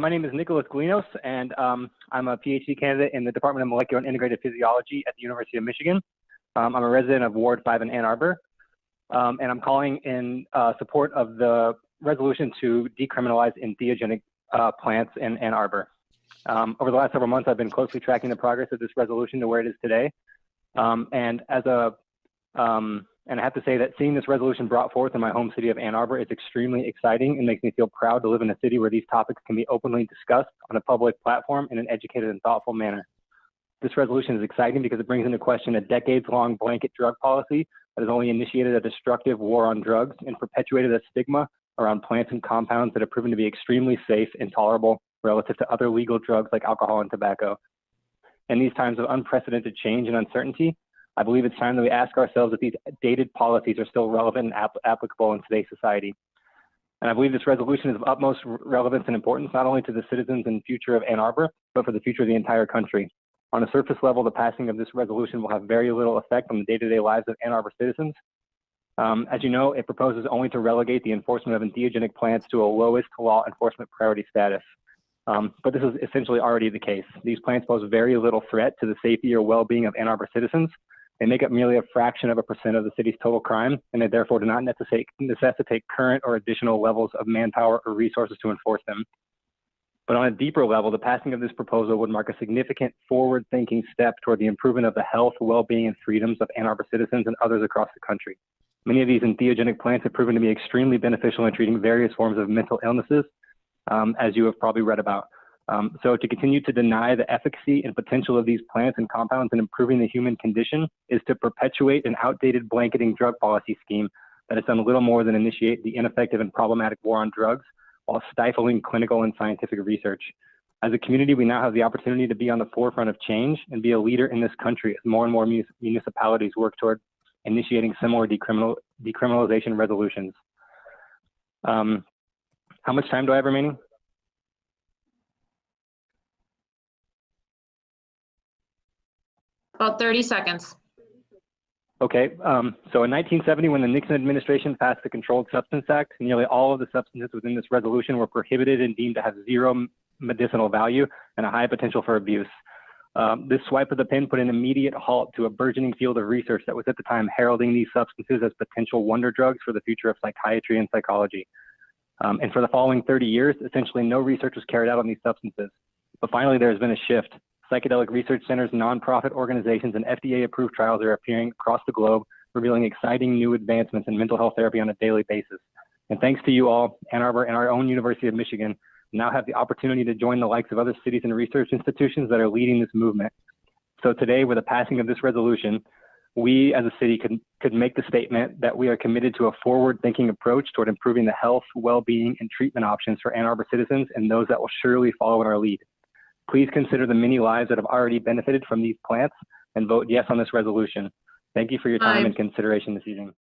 My name is Nicholas Galinos, and I'm a PhD candidate in the Department of Molecular and Integrated Physiology at the University of Michigan. I'm a resident of Ward 5 in Ann Arbor, and I'm calling in support of the resolution to decriminalize entheogenic plants in Ann Arbor. Over the last several months, I've been closely tracking the progress of this resolution to where it is today. And I have to say that seeing this resolution brought forth in my home city of Ann Arbor is extremely exciting and makes me feel proud to live in a city where these topics can be openly discussed on a public platform in an educated and thoughtful manner. This resolution is exciting because it brings into question a decades-long blanket drug policy that has only initiated a destructive war on drugs and perpetuated a stigma around plants and compounds that have proven to be extremely safe and tolerable relative to other legal drugs like alcohol and tobacco. In these times of unprecedented change and uncertainty, I believe it's time that we ask ourselves if these dated policies are still relevant and applicable in today's society. And I believe this resolution is of utmost relevance and importance, not only to the citizens and future of Ann Arbor, but for the future of the entire country. On a surface level, the passing of this resolution will have very little effect on the day-to-day lives of Ann Arbor citizens. As you know, it proposes only to relegate the enforcement of entheogenic plants to a lowest law enforcement priority status. But this is essentially already the case. These plants pose very little threat to the safety or well-being of Ann Arbor citizens. They make up merely a fraction of a percent of the city's total crime, and they therefore do not necessitate current or additional levels of manpower or resources to enforce them. But on a deeper level, the passing of this proposal would mark a significant forward-thinking step toward the improvement of the health, well-being, and freedoms of Ann Arbor citizens and others across the country. Many of these entheogenic plants have proven to be extremely beneficial in treating various forms of mental illnesses, as you have probably read about. So to continue to deny the efficacy and potential of these plants and compounds in improving the human condition is to perpetuate an outdated blanketing drug policy scheme that has done little more than initiate the ineffective and problematic war on drugs while stifling clinical and scientific research. As a community, we now have the opportunity to be on the forefront of change and be a leader in this country as more and more municipalities work toward initiating similar decriminalization resolutions. How much time do I have remaining? About 30 seconds. Okay, so in 1970, when the Nixon administration passed the Controlled Substance Act, nearly all of the substances within this resolution were prohibited and deemed to have zero medicinal value and a high potential for abuse. This swipe of the pen put an immediate halt to a burgeoning field of research that was at the time heralding these substances as potential wonder drugs for the future of psychiatry and psychology. And for the following 30 years, essentially no research was carried out on these substances. But finally, there has been a shift. Psychedelic research centers, nonprofit organizations, and FDA-approved trials are appearing across the globe, revealing exciting new advancements in mental health therapy on a daily basis. And thanks to you all, Ann Arbor and our own University of Michigan now have the opportunity to join the likes of other cities and research institutions that are leading this movement. So today, with the passing of this resolution, we as a city could make the statement that we are committed to a forward-thinking approach toward improving the health, well-being, and treatment options for Ann Arbor citizens and those that will surely follow in our lead. Please consider the many lives that have already benefited from these plants and vote yes on this resolution. Thank you for your time and consideration this evening.